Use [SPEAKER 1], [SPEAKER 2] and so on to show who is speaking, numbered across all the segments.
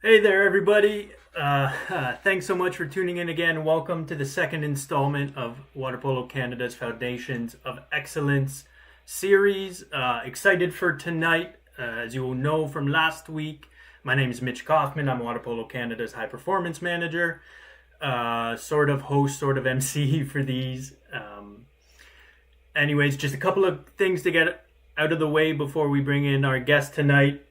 [SPEAKER 1] Hey there, everybody. Thanks so much for tuning in again. Welcome to the second installment of Water Polo Canada's Foundations of Excellence series. Excited for tonight. As you will know from last week, my name is Mitch Kaufman. I'm Water Polo Canada's High Performance Manager, sort of host, sort of MC for these. Anyways, just a couple of things to get out of the way before we bring in our guest tonight.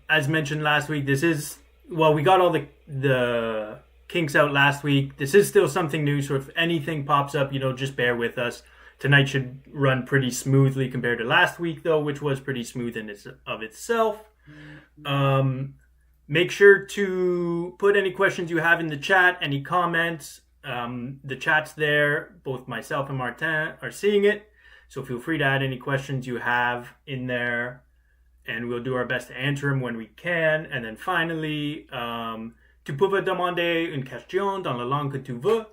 [SPEAKER 1] As mentioned last week, we got all the kinks out last week. This is still something new, so if anything pops up, just bear with us. Tonight should run pretty smoothly compared to last week, though, which was pretty smooth in of itself. Um, Make sure to put any questions you have in the chat, any comments. The chat's there. Both myself and Martin are seeing it. So feel free to add any questions you have in there, and we'll do our best to answer them when we can. And then finally, tu peux demander une question dans la langue que tu veux.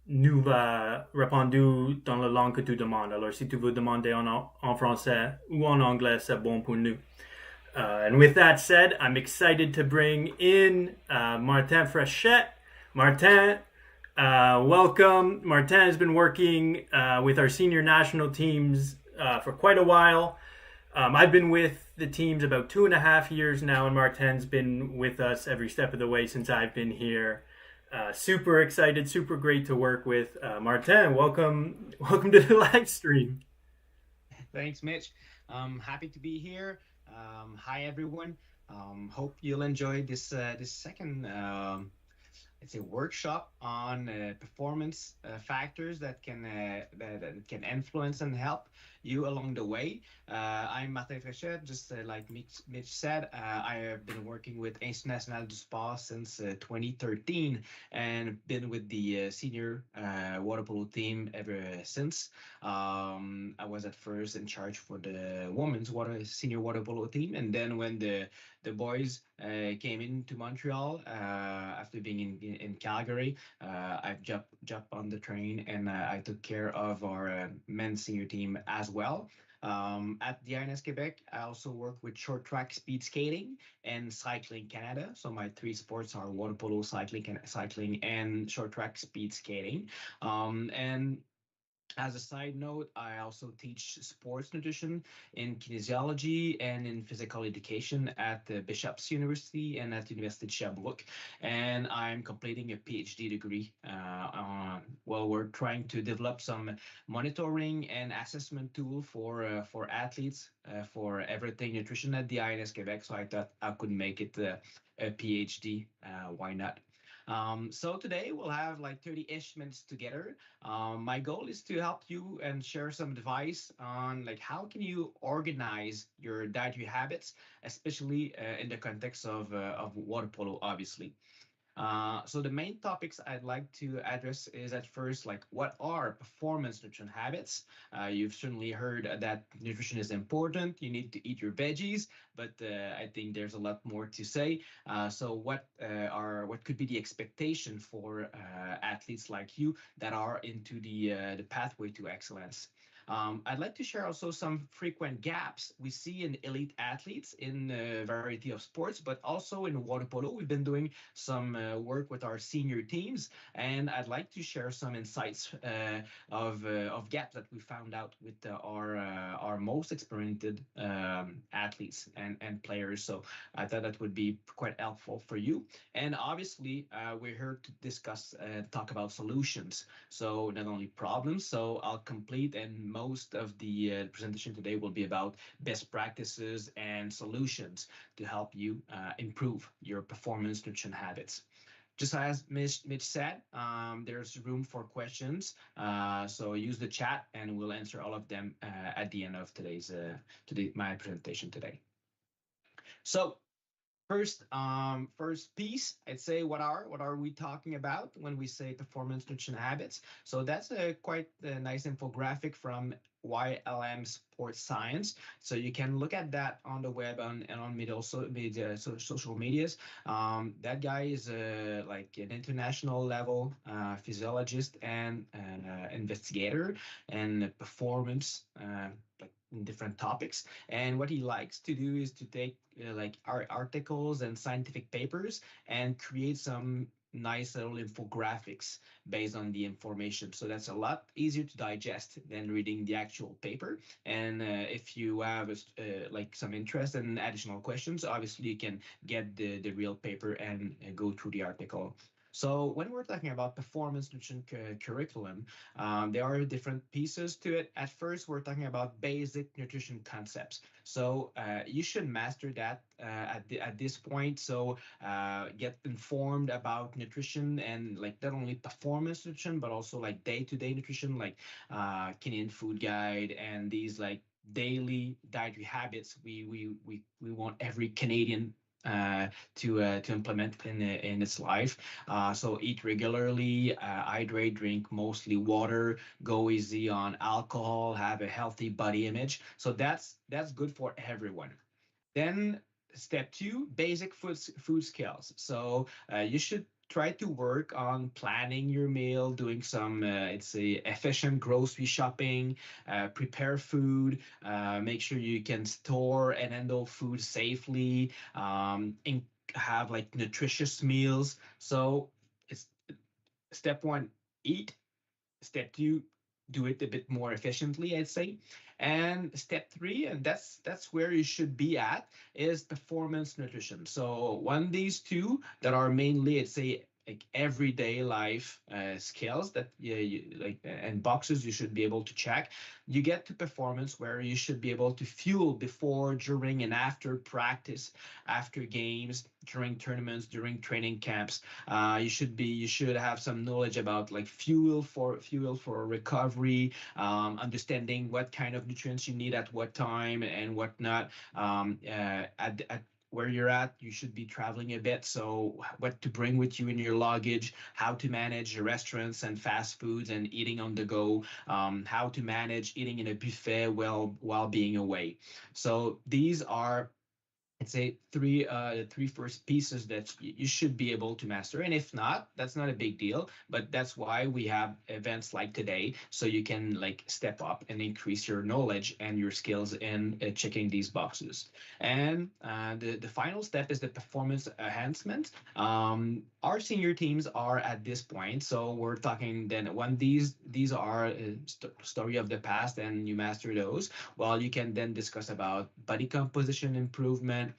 [SPEAKER 1] Nous va répondre dans la langue que tu demandes. Alors, si tu veux demander en français ou en anglais, c'est bon pour nous. And with that said, I'm excited to bring in Martin Fréchette. Martin, welcome. Martin has been working with our senior national teams for quite a while. I've been with the teams about 2.5 years now, and Martin's been with us every step of the way since I've been here. Super excited, super great to work with. Martin, welcome to the live stream.
[SPEAKER 2] Thanks, Mitch. Happy to be here. Hi, everyone. Hope you'll enjoy this second, let's say, workshop on performance factors that can influence and help you along the way. I'm Martin Fréchette. Just like Mitch said, I have been working with INSQ National du Sport since 2013 and been with the senior water polo team ever since. I was at first in charge for the women's senior water polo team, and then when the boys came into Montreal after being in Calgary. I've jumped on the train and I took care of our men's senior team as well. At the INS Quebec, I also work with short track speed skating and cycling Canada. So my three sports are water polo, cycling, and short track speed skating. And as a side note, I also teach sports nutrition in kinesiology and in physical education at the Bishop's University and at University of Sherbrooke. And I'm completing a PhD degree. We're trying to develop some monitoring and assessment tool for athletes for everything nutrition at the INS Quebec. So I thought I could make it a PhD. Why not? So today we'll have like 30-ish minutes together. My goal is to help you and share some advice on like how can you organize your dietary habits, especially in the context of water polo, obviously. So the main topics I'd like to address is at first, like what are performance nutrition habits? You've certainly heard that nutrition is important. You need to eat your veggies, but I think there's a lot more to say. So what could be the expectation for athletes like you that are into the pathway to excellence? I'd like to share also some frequent gaps we see in elite athletes in a variety of sports, but also in water polo. We've been doing some work with our senior teams, and I'd like to share some insights of gaps that we found out with our most experienced athletes and players. So I thought that would be quite helpful for you. And obviously, we're here to discuss talk about solutions. So not only problems. So I'll complete, and most of the presentation today will be about best practices and solutions to help you improve your performance nutrition habits. Just as Mitch said, there's room for questions. So use the chat and we'll answer all of them at the end of my presentation today. So first piece, I'd say what are we talking about when we say performance nutrition habits? So that's a quite a nice infographic from YLM Sports Science. So you can look at that on the web and on social medias. That guy is like an international level physiologist and investigator and performance like different topics. And what he likes to do is to take like articles and scientific papers and create some nice little infographics based on the information. So that's a lot easier to digest than reading the actual paper. And if you have like some interest and additional questions, obviously you can get the real paper and go through the article. So when we're talking about performance nutrition curriculum, there are different pieces to it. At first, we're talking about basic nutrition concepts. So you should master that at this point. So get informed about nutrition and like not only performance nutrition, but also like day-to-day nutrition, like Canadian Food Guide and these like daily dietary habits we want every Canadian to implement in its life. So eat regularly, hydrate, drink mostly water, go easy on alcohol, have a healthy body image. So that's good for everyone. Then step two, basic food skills. So you should try to work on planning your meal, doing some, it's a efficient grocery shopping, prepare food, make sure you can store and handle food safely, and have like nutritious meals. So it's step one, eat. Step two, do it a bit more efficiently, I'd say. And step three, and that's where you should be at, is performance nutrition. So one these two that are mainly, I'd say, like everyday life skills that you like and boxes you should be able to check. You get to performance where you should be able to fuel before, during, and after practice, after games, during tournaments, during training camps. You should have some knowledge about like fuel for recovery, understanding what kind of nutrients you need at what time and whatnot. At where you're at, you should be traveling a bit. So what to bring with you in your luggage, how to manage your restaurants and fast foods and eating on the go, how to manage eating in a buffet while being away. So these are, I'd say, three first pieces that you should be able to master. And if not, that's not a big deal. But that's why we have events like today, so you can like step up and increase your knowledge and your skills in checking these boxes. And the final step is the performance enhancement. Our senior teams are at this point, so we're talking then when these are story of the past and you master those. Well, you can then discuss about body composition improvement,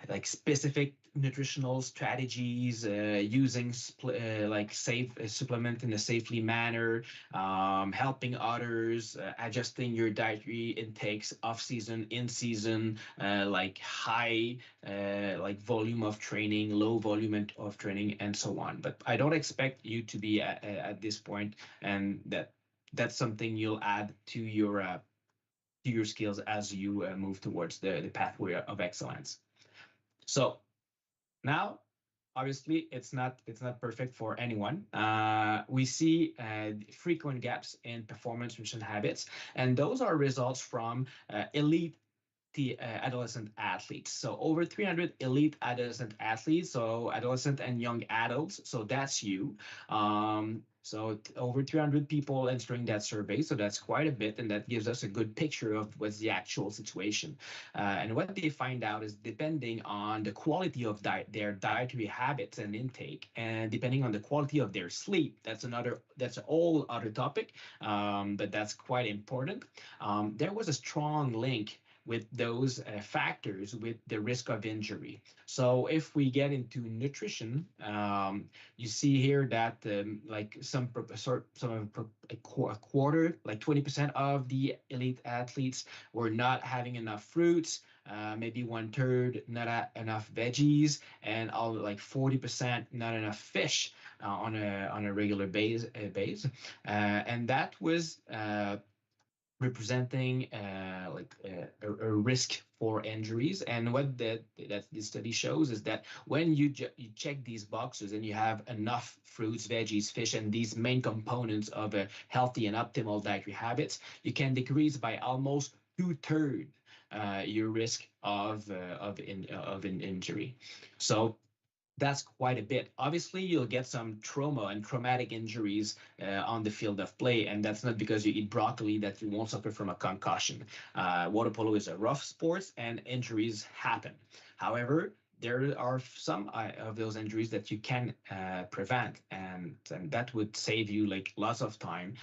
[SPEAKER 2] like specific nutritional strategies, using like safe supplement in a safely manner, helping others, adjusting your dietary intakes off season, in season, like high like volume of training, low volume of training, and so on. But I don't expect you to be at this point, and that's something you'll add to your skills as you move towards the pathway of excellence. So now, obviously, it's not perfect for anyone. We see frequent gaps in performance nutrition habits, and those are results from elite the adolescent athletes. So over 300 elite adolescent athletes, so adolescent and young adults. So that's you. So over 300 people answering that survey. So that's quite a bit, and that gives us a good picture of what's the actual situation. And what they find out is depending on the quality of their dietary habits and intake, and depending on the quality of their sleep, that's a whole other topic, but that's quite important. There was a strong link with those factors with the risk of injury. So if we get into nutrition, you see here that like a quarter, like 20% of the elite athletes were not having enough fruits, maybe 1/3 not enough veggies, and all like 40% not enough fish on a regular base. And that was representing a risk for injuries. And what that this study shows is that when you check these boxes and you have enough fruits, veggies, fish, and these main components of a healthy and optimal dietary habits, you can decrease by almost 2/3 your risk of an injury. So That's quite a bit. Obviously, you'll get some trauma and traumatic injuries on the field of play, and that's not because you eat broccoli that you won't suffer from a concussion. Water polo is a rough sport, and injuries happen. However, there are some of those injuries that you can prevent, and that would save you like lots of time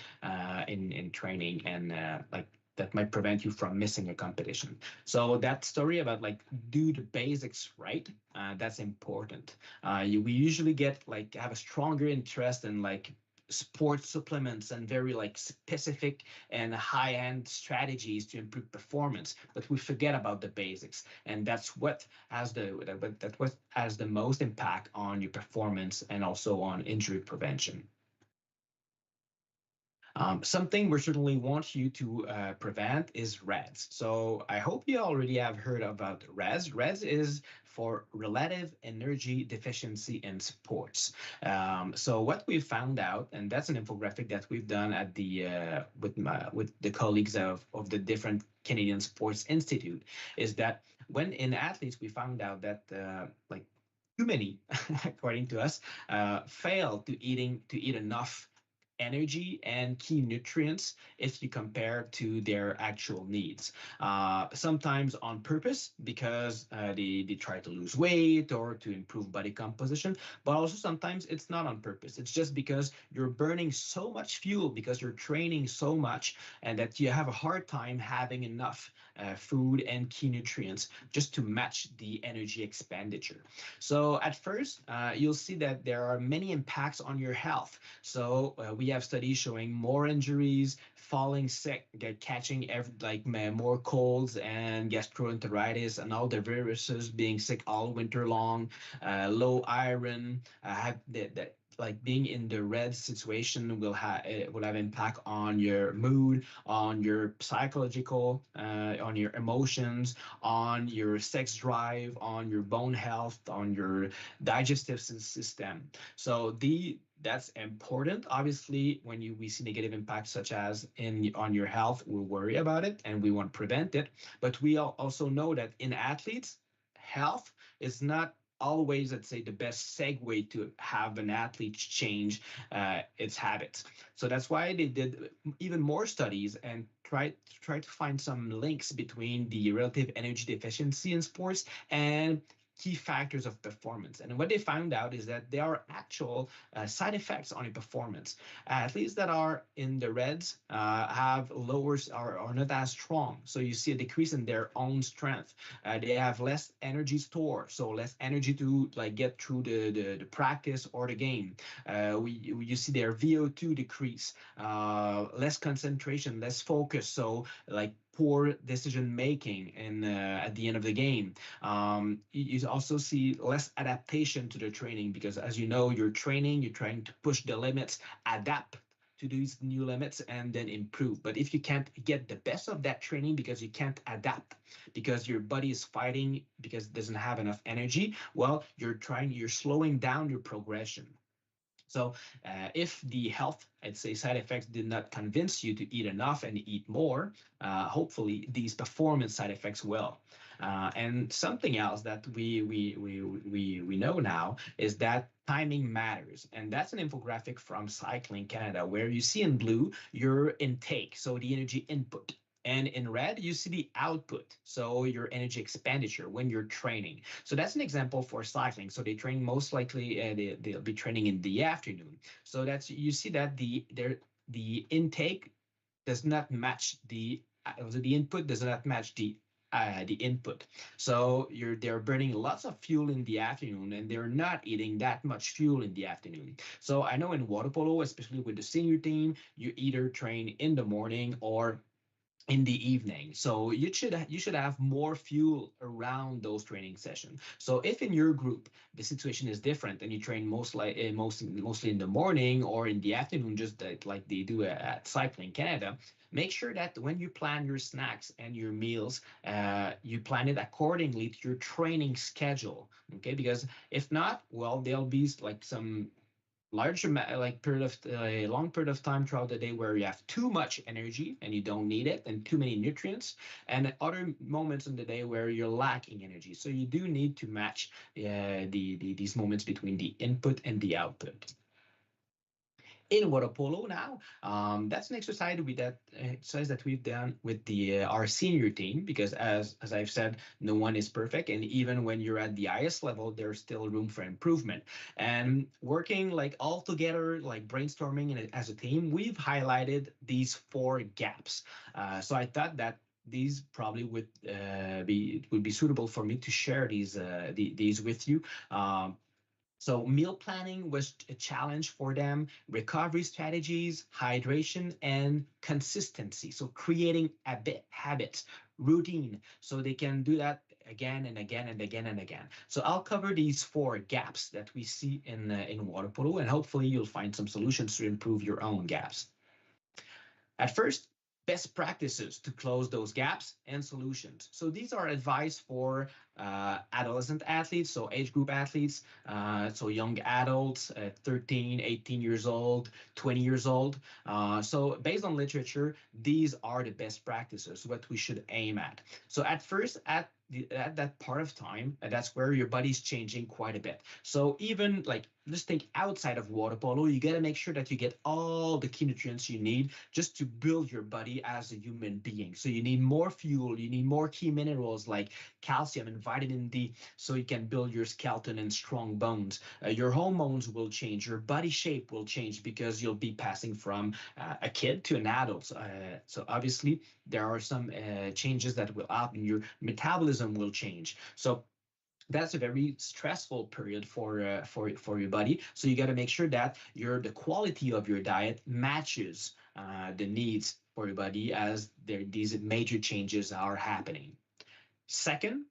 [SPEAKER 2] in training, and like that might prevent you from missing a competition. So that story about like do the basics right, that's important. We usually get like have a stronger interest in like sports supplements and very like specific and high-end strategies to improve performance, but we forget about the basics, and that's what has the most impact on your performance and also on injury prevention. Something we certainly want you to prevent is REDS. So I hope you already have heard about REDS. REDS is for relative energy deficiency in sports. So what we found out, and that's an infographic that we've done at the with the colleagues of the different Canadian Sports Institute, is that when in athletes we found out that like too many, according to us, fail to eat enough energy and key nutrients if you compare to their actual needs. Sometimes on purpose because they try to lose weight or to improve body composition, but also sometimes it's not on purpose. It's just because you're burning so much fuel because you're training so much and that you have a hard time having enough food and key nutrients just to match the energy expenditure. So at first, you'll see that there are many impacts on your health. So we have studies showing more injuries, falling sick, catching more colds and gastroenteritis and all the viruses, being sick all winter long, low iron, like being in the red situation will have impact on your mood, on your psychological, on your emotions, on your sex drive, on your bone health, on your digestive system. So that's important. Obviously, when we see negative impacts such as on your health, we worry about it and we want to prevent it. But we also know that in athletes, health is not always, let's say, the best segue to have an athlete change its habits. So that's why they did even more studies and try to find some links between the relative energy deficiency in sports and key factors of performance. And what they found out is that there are actual side effects on your performance. Athletes that are in the reds have are not as strong. So you see a decrease in their own strength. They have less energy store, so less energy to like get through the practice or the game. You see their VO2 decrease, less concentration, less focus. So like poor decision making at the end of the game. You also see less adaptation to the training because, as you know, you're trying to push the limits, adapt to these new limits, and then improve. But if you can't get the best of that training because you can't adapt, because your body is fighting because it doesn't have enough energy, well, you're slowing down your progression. So if the health, I'd say, side effects did not convince you to eat enough and eat more, hopefully these performance side effects will. And something else that we know now is that timing matters. And that's an infographic from Cycling Canada, where you see in blue your intake, so the energy input. And in red, you see the output, so your energy expenditure when you're training. So that's an example for cycling. So they train most likely, they'll be training in the afternoon. So you see that the intake does not match the input does not match the input. So they're burning lots of fuel in the afternoon and they're not eating that much fuel in the afternoon. So I know in water polo, especially with the senior team, you either train in the morning or in the evening. So you should have more fuel around those training sessions. So if in your group the situation is different and you train mostly in the morning or in the afternoon, just like they do at Cycling Canada, make sure that when you plan your snacks and your meals, you plan it accordingly to your training schedule. Okay, because if not, well, there'll be like some a long period of time throughout the day where you have too much energy and you don't need it, and too many nutrients, and other moments in the day where you're lacking energy. So you do need to match these moments between the input and the output. In water polo now, that's an exercise that we've done with our senior team, because as I've said, no one is perfect, and even when you're at the highest level, there's still room for improvement. And working like all together, like brainstorming as a team, we've highlighted these 4 gaps. So I thought that these probably would be suitable for me to share these with you. So meal planning was a challenge for them, recovery strategies, hydration, and consistency. So creating habits, routine, so they can do that again and again and again and again. So I'll cover these 4 gaps that we see in water polo, and hopefully you'll find some solutions to improve your own gaps. At first, best practices to close those gaps and solutions. So these are advice for adolescent athletes, so age group athletes, so young adults, 13, 18 years old, 20 years old. So based on literature, these are the best practices, what we should aim at. So at first, at that part of time, that's where your body's changing quite a bit. So even like, just think outside of water polo, you got to make sure that you get all the key nutrients you need just to build your body as a human being. So you need more fuel, you need more key minerals like calcium and vitamin D, so you can build your skeleton and strong bones. Your hormones will change, your body shape will change, because you'll be passing from a kid to an adult. So obviously there are some changes that will happen. Your metabolism will change. So that's a very stressful period for your body. So you got to make sure that the quality of your diet matches the needs for your body as these major changes are happening. Second,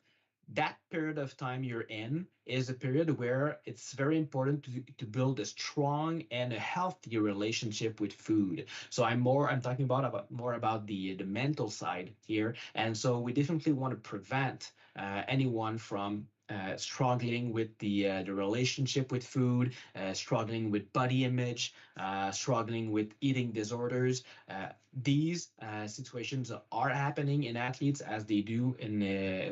[SPEAKER 2] that period of time you're in is a period where it's very important to build a strong and a healthy relationship with food. So I'm talking about more about the mental side here, and so we definitely want to prevent anyone from struggling with the relationship with food, struggling with body image, struggling with eating disorders. These situations are happening in athletes as they do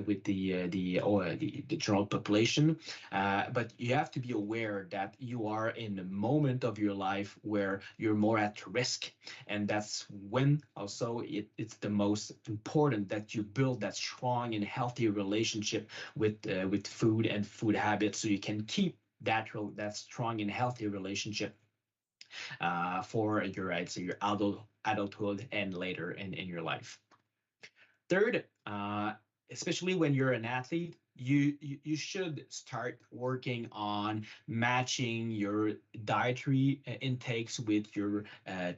[SPEAKER 2] with the general population. But you have to be aware that you are in a moment of your life where you're more at risk, and that's when also it's the most important that you build that strong and healthy relationship with food and food habits, so you can keep that strong and healthy relationship for I'd say your adulthood and later in your life. Third, especially when you're an athlete, you should start working on matching your dietary intakes with your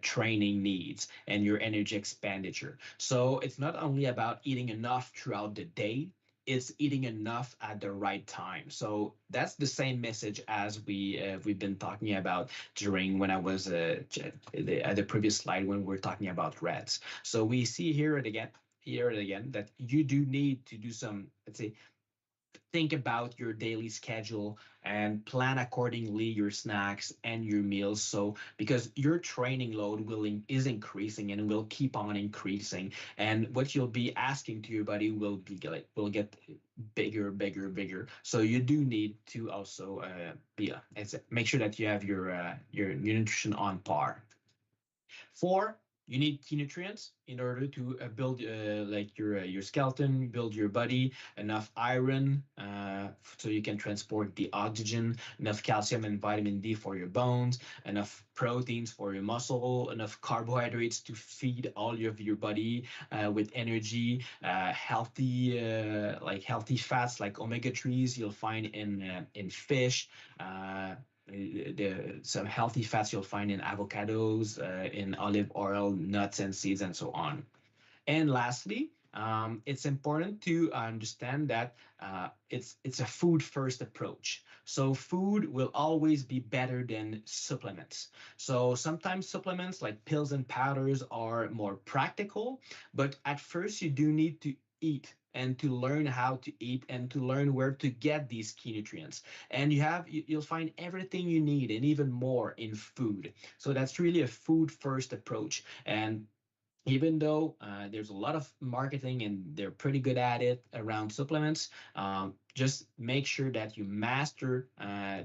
[SPEAKER 2] training needs and your energy expenditure. So it's not only about eating enough throughout the day, it's eating enough at the right time. So that's the same message as we've been talking about during when I was at the previous slide when we're talking about reds. So we see here and again that you do need to do some, let's say, think about your daily schedule and plan accordingly your snacks and your meals. So because your training load is increasing and will keep on increasing, and what you'll be asking to your body will get bigger. So you do need to also make sure that you have your nutrition on par. 4, you need key nutrients in order to build like your skeleton, build your body, enough iron so you can transport the oxygen, enough calcium and vitamin D for your bones, enough proteins for your muscle, enough carbohydrates to feed all of your body with energy, healthy fats like omega-3s you'll find in fish. Some healthy fats you'll find in avocados, in olive oil, nuts and seeds, and so on. And lastly, it's important to understand that it's a food first approach. So food will always be better than supplements. So sometimes supplements like pills and powders are more practical, but at first you do need to eat and to learn how to eat and to learn where to get these key nutrients. And you'll find everything you need and even more in food. So that's really a food first approach. And even though there's a lot of marketing and they're pretty good at it around supplements, just make sure that you master,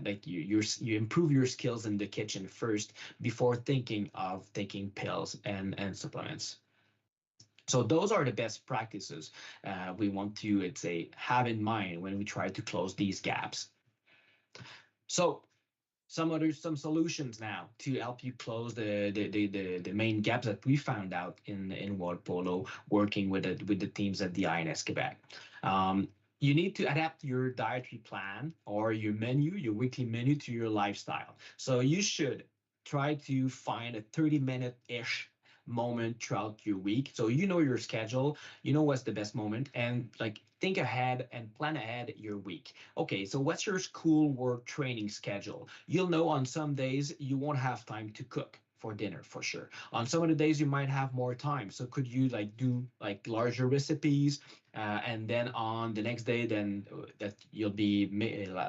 [SPEAKER 2] like you improve your skills in the kitchen first before thinking of taking pills and supplements. So those are the best practices we want to, let's say, have in mind when we try to close these gaps. So some solutions now to help you close the main gaps that we found out in water polo, working with the teams at the INSQ Quebec. You need to adapt your dietary plan or your menu, your weekly menu, to your lifestyle. So you should try to find a 30-minute-ish moment throughout your week. So you know your schedule, you know what's the best moment, and like think ahead and plan ahead your week. Okay, so what's your school, work, training schedule? You'll know on some days you won't have time to cook for dinner for sure. On some of the days you might have more time. So could you like do like larger recipes, and then on the next day, then that you'll be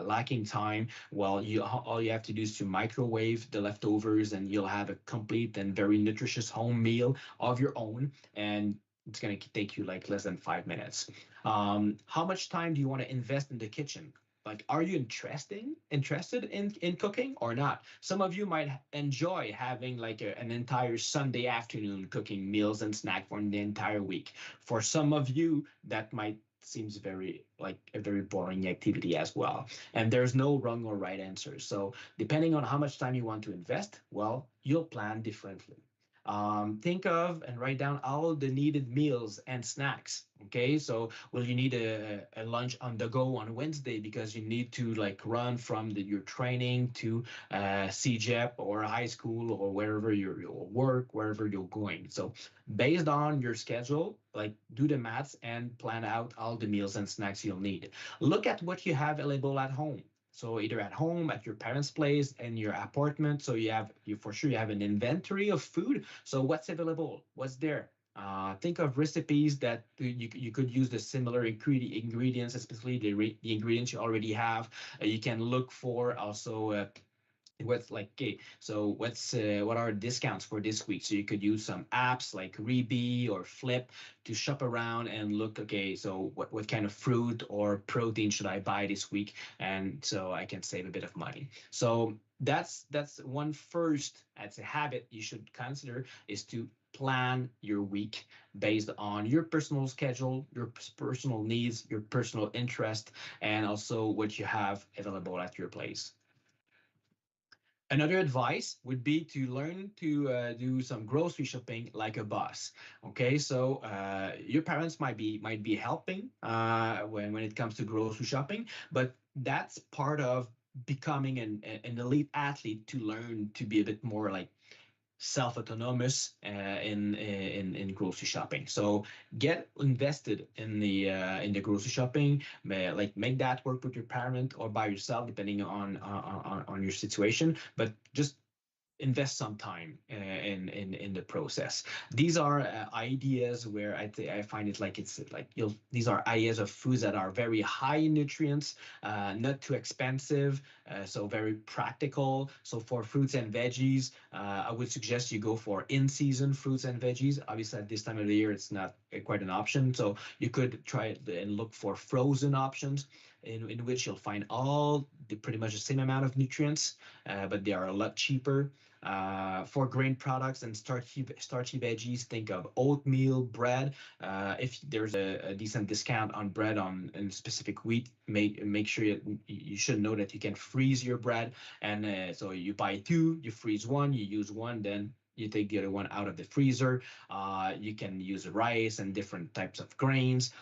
[SPEAKER 2] lacking time. Well, all you have to do is to microwave the leftovers, and you'll have a complete and very nutritious home meal of your own. And it's going to take you like less than 5 minutes. How much time do you want to invest in the kitchen? Like, are you interested in cooking or not? Some of you might enjoy having like an entire Sunday afternoon cooking meals and snack for the entire week. For some of you, that might seems very like a very boring activity as well. And there's no wrong or right answer. So depending on how much time you want to invest, well, you'll plan differently. Think of and write down all the needed meals and snacks. Okay, so will you need a lunch on the go on Wednesday because you need to like run from your training to CJEP or high school or wherever you're work, wherever you're going. So based on your schedule, like do the maths and plan out all the meals and snacks you'll need. Look at what you have available at home. So either at home, at your parents' place, in your apartment. So you for sure you have an inventory of food. So what's available? What's there? Think of recipes that you could use the similar ingredients, especially the ingredients you already have. You can look for also what's like, okay, so what are discounts for this week? So you could use some apps like Reebee or Flip to shop around and look, okay, so what kind of fruit or protein should I buy this week? And so I can save a bit of money. So that's one first, I'd say, habit you should consider, is to plan your week based on your personal schedule, your personal needs, your personal interest, and also what you have available at your place. Another advice would be to learn to do some grocery shopping like a boss. Okay, so your parents might be helping when it comes to grocery shopping, but that's part of becoming an elite athlete, to learn to be a bit more like self-autonomous in grocery shopping. So get invested in the grocery shopping, like make that work with your parent or by yourself, depending on your situation. But just invest some time in the process. These are ideas where I find it like it's like these are ideas of foods that are very high in nutrients, not too expensive, so very practical. So for fruits and veggies, I would suggest you go for in-season fruits and veggies. Obviously, at this time of the year, it's not quite an option. So you could try and look for frozen options in which you'll find all pretty much the same amount of nutrients, but they are a lot cheaper. For grain products and starchy veggies, think of oatmeal, bread. If there's a decent discount on bread in specific wheat, make sure you should know that you can freeze your bread. And so you buy two, you freeze one, you use one, then you take the other one out of the freezer. You can use rice and different types of grains.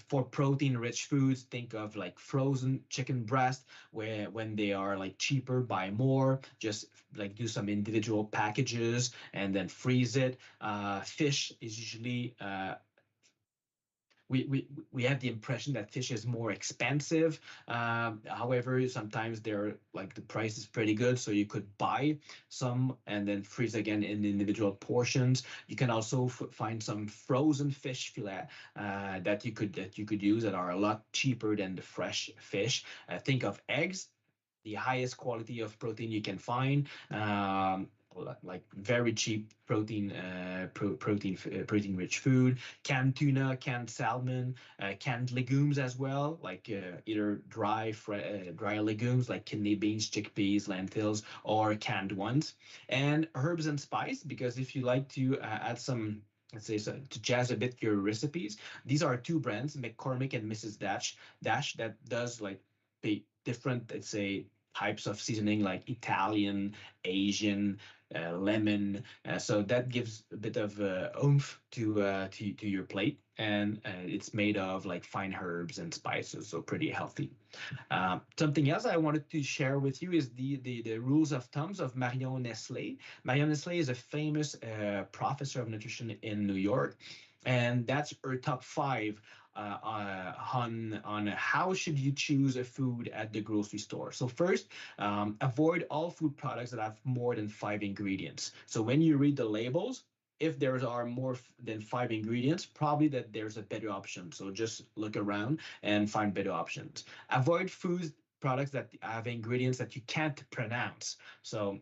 [SPEAKER 2] For protein-rich foods, think of like frozen chicken breast, where when they are like cheaper, buy more. Just like do some individual packages and then freeze it. Fish is usually we have the impression that fish is more expensive. However, sometimes they're like the price is pretty good, so you could buy some and then freeze again in individual portions. You can also find some frozen fish fillet that you could use that are a lot cheaper than the fresh fish. Think of eggs, the highest quality of protein you can find. Like very cheap protein, protein rich food, canned tuna, canned salmon, canned legumes as well, like either dry legumes like kidney beans, chickpeas, lentils, or canned ones, and herbs and spice. Because if you like to add some, let's say, so to jazz a bit your recipes, these are two brands, McCormick and Mrs. Dash, that does like different, let's say, types of seasoning like Italian, Asian, lemon. So that gives a bit of oomph to your plate, and it's made of like fine herbs and spices, so pretty healthy. Something else I wanted to share with you is the rules of thumbs of Marion Nestle. Marion Nestle is a famous professor of nutrition in New York, and that's her top five on how should you choose a food at the grocery store. So first, avoid all food products that have more than 5 ingredients. So when you read the labels, if there are more than 5 ingredients, probably that there's a better option. So just look around and find better options. Avoid foods products that have ingredients that you can't pronounce. And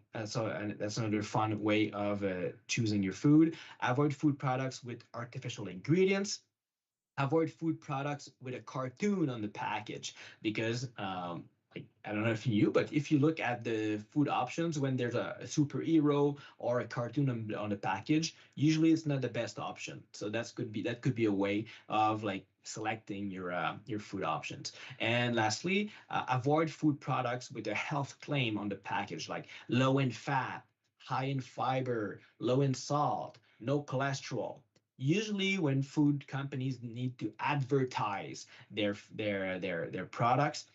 [SPEAKER 2] that's another fun way of choosing your food. Avoid food products with artificial ingredients. Avoid food products with a cartoon on the package, because like, I don't know if you knew, but if you look at the food options, when there's a superhero or a cartoon on the package, usually it's not the best option. So that could be a way of like selecting your food options. And lastly, avoid food products with a health claim on the package, like low in fat, high in fiber, low in salt, no cholesterol. Usually when food companies need to advertise their products,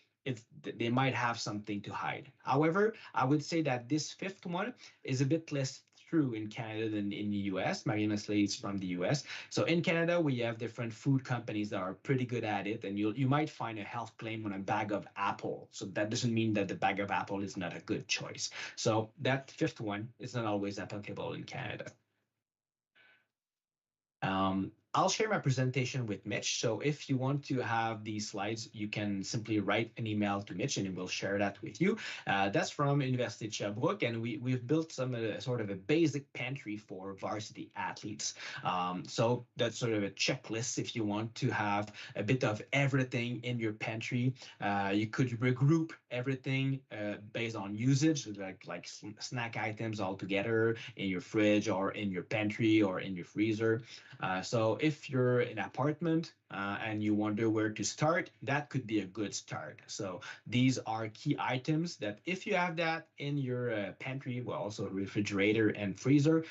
[SPEAKER 2] they might have something to hide. However, I would say that this fifth one is a bit less true in Canada than in the US. Marion Nestle is from the US. So in Canada, we have different food companies that are pretty good at it, and you might find a health claim on a bag of apple. So that doesn't mean that the bag of apple is not a good choice. So that fifth one is not always applicable in Canada. I'll share my presentation with Mitch. So if you want to have these slides, you can simply write an email to Mitch and we'll share that with you. That's from University of Sherbrooke, and we've built some sort of a basic pantry for varsity athletes. So that's sort of a checklist if you want to have a bit of everything in your pantry. You could regroup everything based on usage, like snack items all together in your fridge or in your pantry or in your freezer. So if you're in an apartment and you wonder where to start, that could be a good start. So these are key items that if you have that in your pantry, well, also refrigerator and freezer,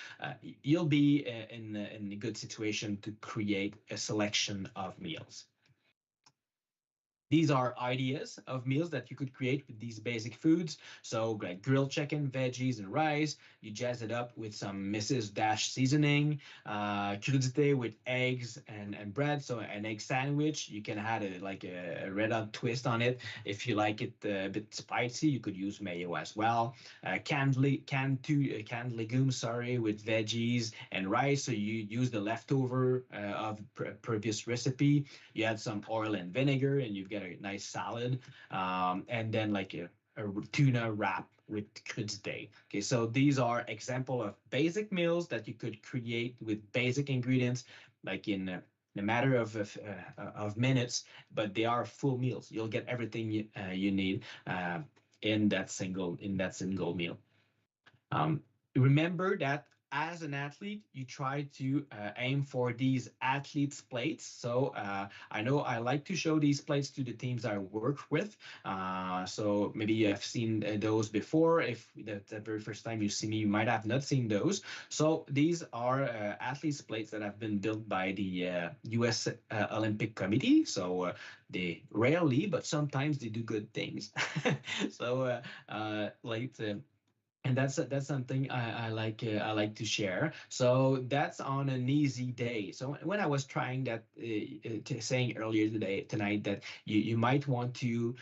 [SPEAKER 2] you'll be in a good situation to create a selection of meals. These are ideas of meals that you could create with these basic foods. So like grilled chicken, veggies, and rice. You jazz it up with some Mrs. Dash seasoning, crudité with eggs and bread. So an egg sandwich. You can add a red hot twist on it. If you like it a bit spicy, you could use mayo as well. Canned legumes, sorry, with veggies and rice. So you use the leftover of previous recipe. You add some oil and vinegar, and you've got a nice salad, and then like a tuna wrap with crudité. Okay, so these are example of basic meals that you could create with basic ingredients, like in a matter of minutes, but they are full meals. You'll get everything you need in that single meal. Remember that as an athlete, you try to aim for these athletes plates. So I know I like to show these plates to the teams I work with. So maybe you have seen those before. If that's the very first time you see me, you might have not seen those. So these are athletes plates that have been built by the US Olympic Committee. So they rarely, but sometimes they do good things. So like And that's something I like to share. So that's on an easy day. So when I was trying that, saying earlier today tonight that you might want to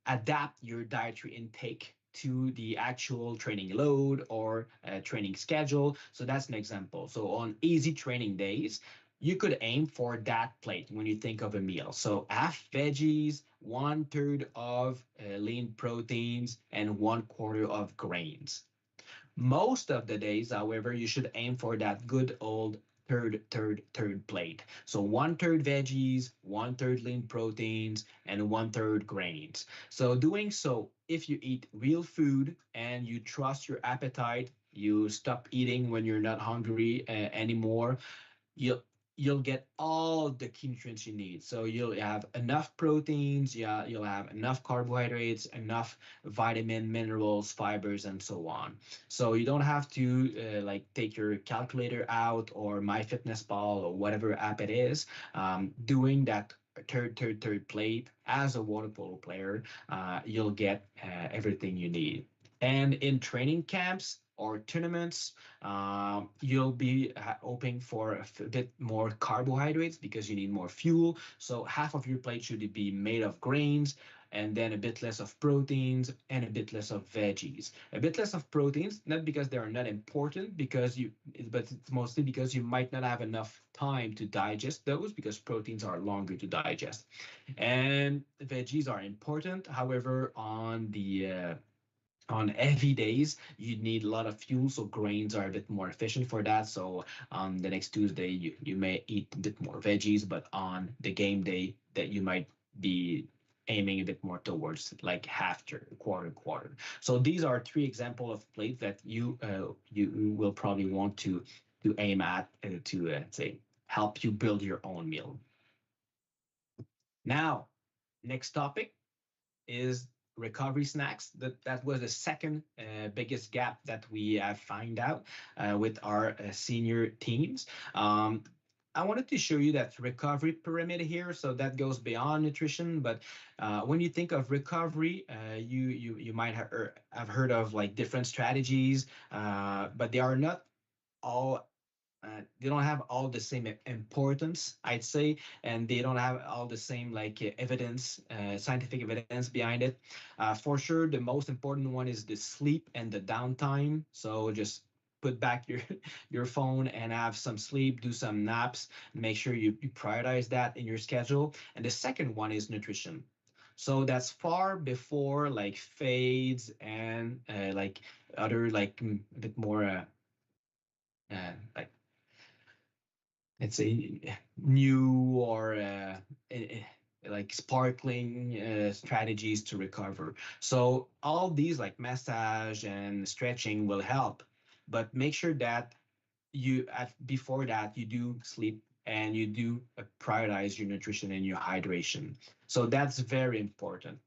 [SPEAKER 2] adapt your dietary intake to the actual training load or training schedule. So that's an example. So on easy training days, you could aim for that plate when you think of a meal. So half veggies, one third of lean proteins, and one quarter of grains. Most of the days, however, you should aim for that good old third plate. So one third veggies, one third lean proteins, and one third grains. So doing so, if you eat real food and you trust your appetite, you stop eating when you're not hungry anymore, you'll you'll get all the key nutrients you need. So you'll have enough proteins, yeah, you'll have enough carbohydrates, enough vitamin, minerals, fibers, and so on. So you don't have to like take your calculator out or MyFitnessPal or whatever app it is. Doing that third plate as a water polo player, you'll get everything you need. And in training camps or tournaments, you'll be hoping for a bit more carbohydrates because you need more fuel. So half of your plate should be made of grains, and then a bit less of proteins and a bit less of veggies. A bit less of proteins, not because they are not important, but it's mostly because you might not have enough time to digest those because proteins are longer to digest. And veggies are important. However, on heavy days, you need a lot of fuel, so grains are a bit more efficient for that. So on the next Tuesday, you may eat a bit more veggies, but on the game day, that you might be aiming a bit more towards like half quarter. So these are three examples of plates that you will probably want to aim at to say help you build your own meal. Now, next topic is recovery snacks. That was the second biggest gap that we have found out with our senior teams. I wanted to show you that recovery pyramid here. So that goes beyond nutrition, but when you think of recovery, you might have heard of like different strategies, but they are not all they don't have all the same importance, I'd say, and they don't have all the same like evidence, scientific evidence behind it. For sure, the most important one is the sleep and the downtime. So just put back your your phone and have some sleep, do some naps, make sure you prioritize that in your schedule. And the second one is nutrition. So that's far before like fades and like other like a bit more like let's say new or like sparkling strategies to recover. So all these like massage and stretching will help, but make sure that before that you do sleep and you do prioritize your nutrition and your hydration. So that's very important.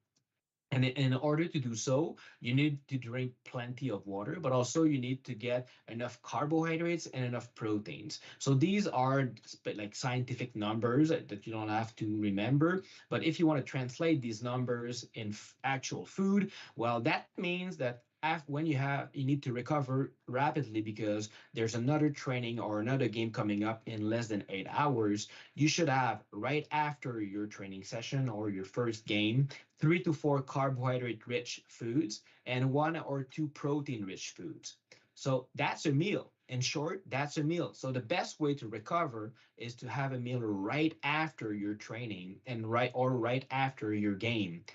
[SPEAKER 2] And in order to do so, you need to drink plenty of water, but also you need to get enough carbohydrates and enough proteins. So these are like scientific numbers that you don't have to remember. But if you want to translate these numbers in actual food, well, that means that when you need to recover rapidly because there's another training or another game coming up in less than 8 hours, you should have right after your training session or your first game 3 to 4 carbohydrate rich foods and 1 or 2 protein rich foods. So that's a meal. In short, that's a meal. So the best way to recover is to have a meal right after your training and right after your game.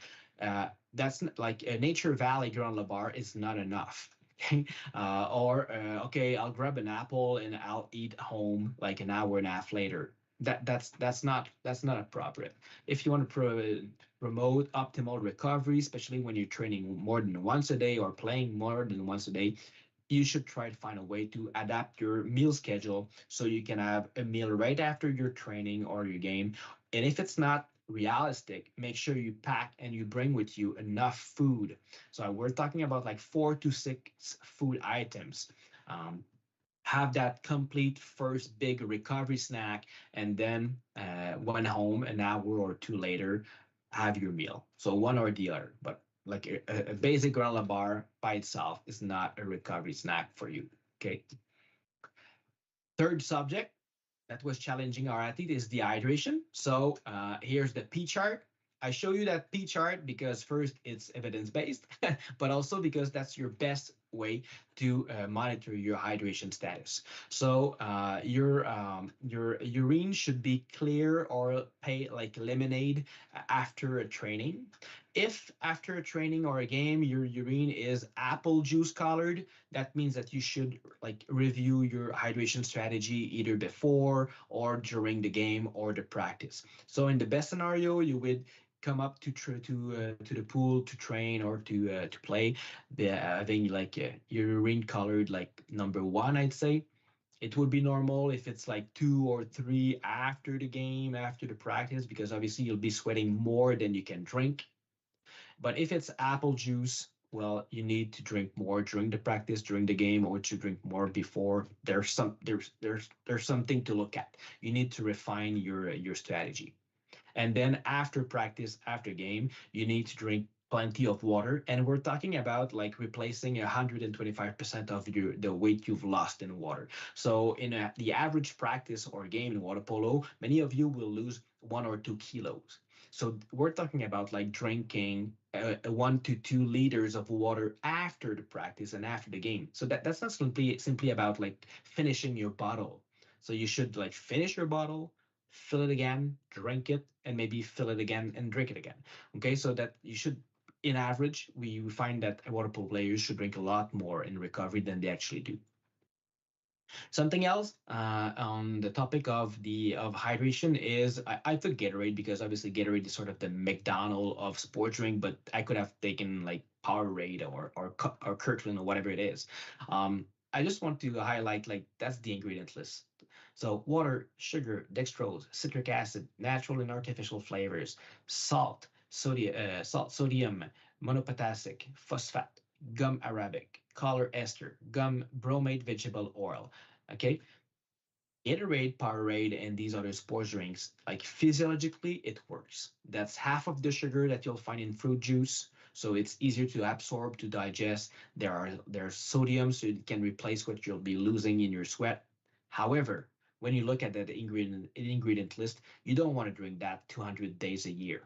[SPEAKER 2] That's like a Nature Valley granola bar is not enough. Okay, I'll grab an apple and I'll eat home like an hour and a half later. That's not appropriate. If you want to promote optimal recovery, especially when you're training more than once a day or playing more than once a day, you should try to find a way to adapt your meal schedule so you can have a meal right after your training or your game. And if it's not realistic, make sure you pack and you bring with you enough food. So we're talking about like 4 to 6 food items. Have that complete first big recovery snack, and then when home an hour or two later, have your meal. So one or the other, but like a basic granola bar by itself is not a recovery snack for you. Okay. Third subject that was challenging our athlete is dehydration. So here's the P chart. I show you that P chart because first it's evidence based, but also because that's your best way to monitor your hydration status. So your urine should be clear or pay like lemonade after a training. If after a training or a game your urine is apple juice colored, that means that you should like review your hydration strategy either before or during the game or the practice. So in the best scenario, you would come up to the pool to train or to play, having like your urine colored like number one, I'd say. It would be normal if it's like 2 or 3 after the game, after the practice, because obviously you'll be sweating more than you can drink. But if it's apple juice, well, you need to drink more during the practice, during the game, or to drink more before. There's something to look at. You need to refine your strategy. And then after practice, after game, you need to drink plenty of water. And we're talking about like replacing 125% of the weight you've lost in water. So in the average practice or game in water polo, many of you will lose 1 or 2 kilos. So we're talking about like drinking 1 to 2 liters of water after the practice and after the game. So that's not simply about like finishing your bottle. So you should like finish your bottle, fill it again, drink it, and maybe fill it again and drink it again. Okay, so that you should, in average, we find that water polo players should drink a lot more in recovery than they actually do. Something else on the topic of hydration is I took Gatorade because obviously Gatorade is sort of the McDonald's of sports drink, but I could have taken like Powerade or Kirkland or whatever it is. I just want to highlight like that's the ingredient list. So water, sugar, dextrose, citric acid, natural and artificial flavors, sodium, monopotassic, phosphate, gum arabic, color ester, gum bromate vegetable oil. Okay. Gatorade, Powerade, and these other sports drinks, like physiologically, it works. That's half of the sugar that you'll find in fruit juice, so it's easier to absorb, to digest. There's sodium, so it can replace what you'll be losing in your sweat. However, when you look at that ingredient list, you don't want to drink that 200 days a year.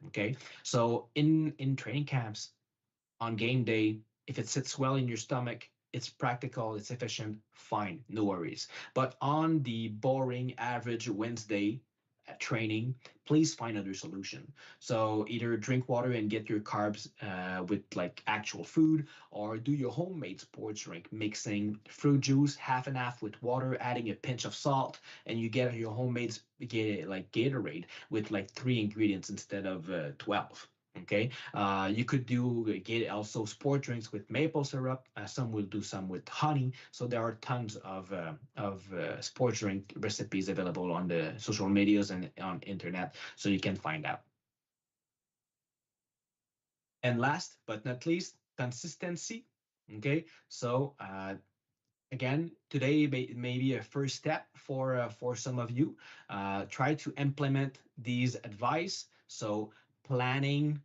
[SPEAKER 2] Okay, so in training camps, on game day, if it sits well in your stomach, it's practical, it's efficient, fine, no worries. But on the boring average Wednesday training, please find other solution. So either drink water and get your carbs with like actual food, or do your homemade sports drink, mixing fruit juice half and half with water, adding a pinch of salt, and you get your homemade like Gatorade with like 3 ingredients instead of 12. Okay, you could get also sport drinks with maple syrup. Some will do some with honey. So there are tons of sport drink recipes available on the social medias and on internet, so you can find out. And last but not least, consistency. Okay, so again, today may be a first step for some of you. Try to implement these advice. So planning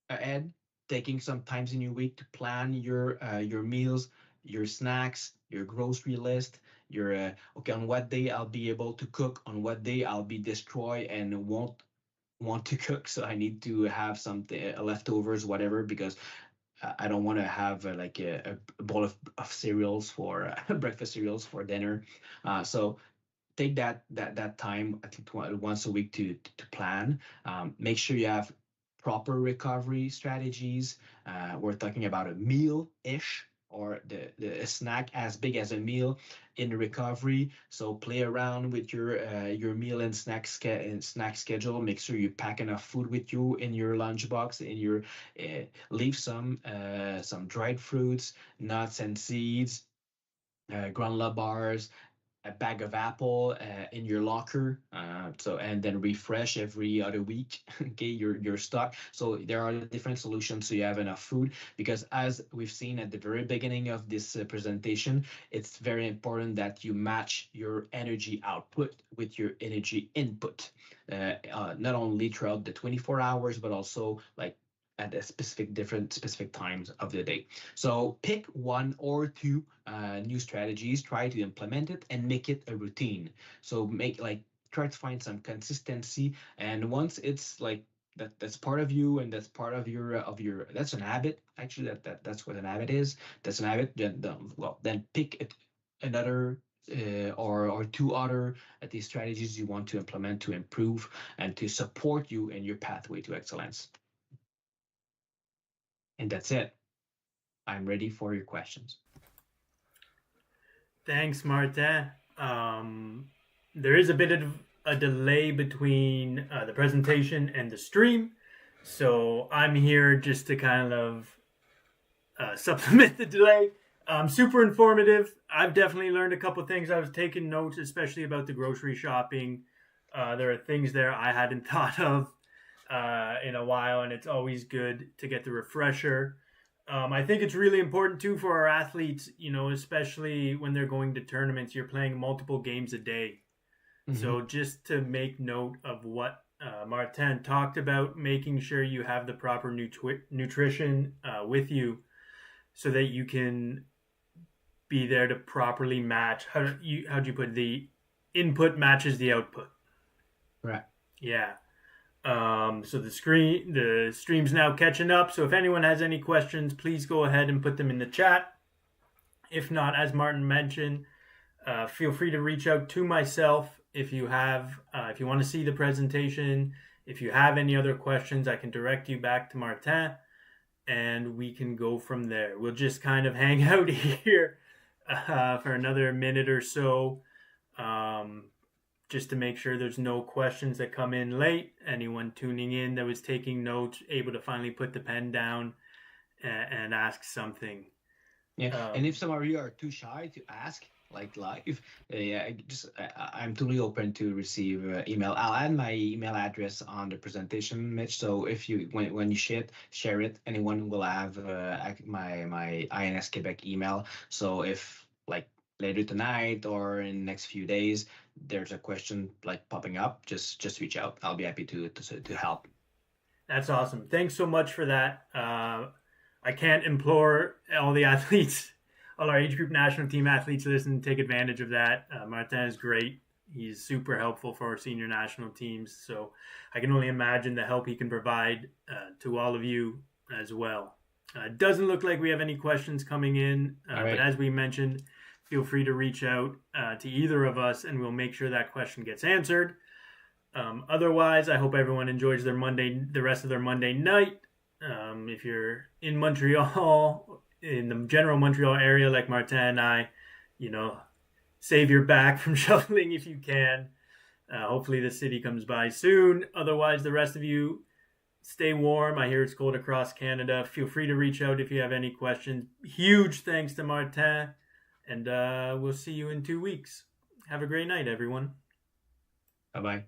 [SPEAKER 2] ahead, taking some times in your week to plan your meals, your snacks, your grocery list, your okay, on what day I'll be able to cook, on what day I'll be destroyed and won't want to cook, so I need to have something leftovers, whatever, because I don't want to have like a bowl of cereals for breakfast cereals for dinner. So take that time at least once a week to plan. Make sure you have proper recovery strategies. We're talking about a meal-ish or a snack as big as a meal in recovery. So play around with your meal and snack schedule. Make sure you pack enough food with you in your lunchbox. Leave some dried fruits, nuts and seeds, granola bars, a bag of apple in your locker. And then refresh every other week. Okay, your stock. So there are different solutions so you have enough food, because as we've seen at the very beginning of this presentation, it's very important that you match your energy output with your energy input, not only throughout the 24 hours, but also like at a different specific times of the day. So pick one or two new strategies, try to implement it and make it a routine. So try to find some consistency, and once it's like that's part of you and that's part of your that's an habit actually, that's what an habit is. That's an habit. Then pick another or two other these strategies you want to implement to improve and to support you in your pathway to excellence. And that's it. I'm ready for your questions.
[SPEAKER 1] Thanks, Martin. There is a bit of a delay between the presentation and the stream, so I'm here just to kind of supplement the delay. Super informative. I've definitely learned a couple things. I was taking notes, especially about the grocery shopping. There are things there I hadn't thought of in a while, and it's always good to get the refresher. I think it's really important too for our athletes, especially when they're going to tournaments. You're playing multiple games a day. Mm-hmm. So just to make note of what Martin talked about, making sure you have the proper nutrition with you so that you can be there to properly match. How'd you put the input matches the output?
[SPEAKER 2] Right.
[SPEAKER 1] Yeah. So the stream's now catching up. So if anyone has any questions, please go ahead and put them in the chat. If not, as Martin mentioned, feel free to reach out to myself if you want to see the presentation. If you have any other questions, I can direct you back to Martin, and we can go from there. We'll just kind of hang out here for another minute or so. Just to make sure there's no questions that come in late. Anyone tuning in that was taking notes, able to finally put the pen down and ask something.
[SPEAKER 2] Yeah, and if some of you are too shy to ask, like live, I'm totally open to receive email. I'll add my email address on the presentation, Mitch. So if when you share it, anyone will have my INS Quebec email. So if later tonight or in the next few days there's a question popping up, just reach out. I'll be happy to help.
[SPEAKER 1] That's awesome. Thanks so much for that. I can't implore all the athletes, all our age group national team athletes, to listen and take advantage of that. Martin is great. He's super helpful for our senior national teams. So I can only imagine the help he can provide to all of you as well. It doesn't look like we have any questions coming in, right. But as we mentioned, feel free to reach out to either of us, and we'll make sure that question gets answered. Otherwise, I hope everyone enjoys the rest of their Monday night. If you're in Montreal, in the general Montreal area like Martin and I, save your back from shoveling if you can. Hopefully the city comes by soon. Otherwise, the rest of you, stay warm. I hear it's cold across Canada. Feel free to reach out if you have any questions. Huge thanks to Martin. And we'll see you in 2 weeks. Have a great night, everyone.
[SPEAKER 2] Bye-bye.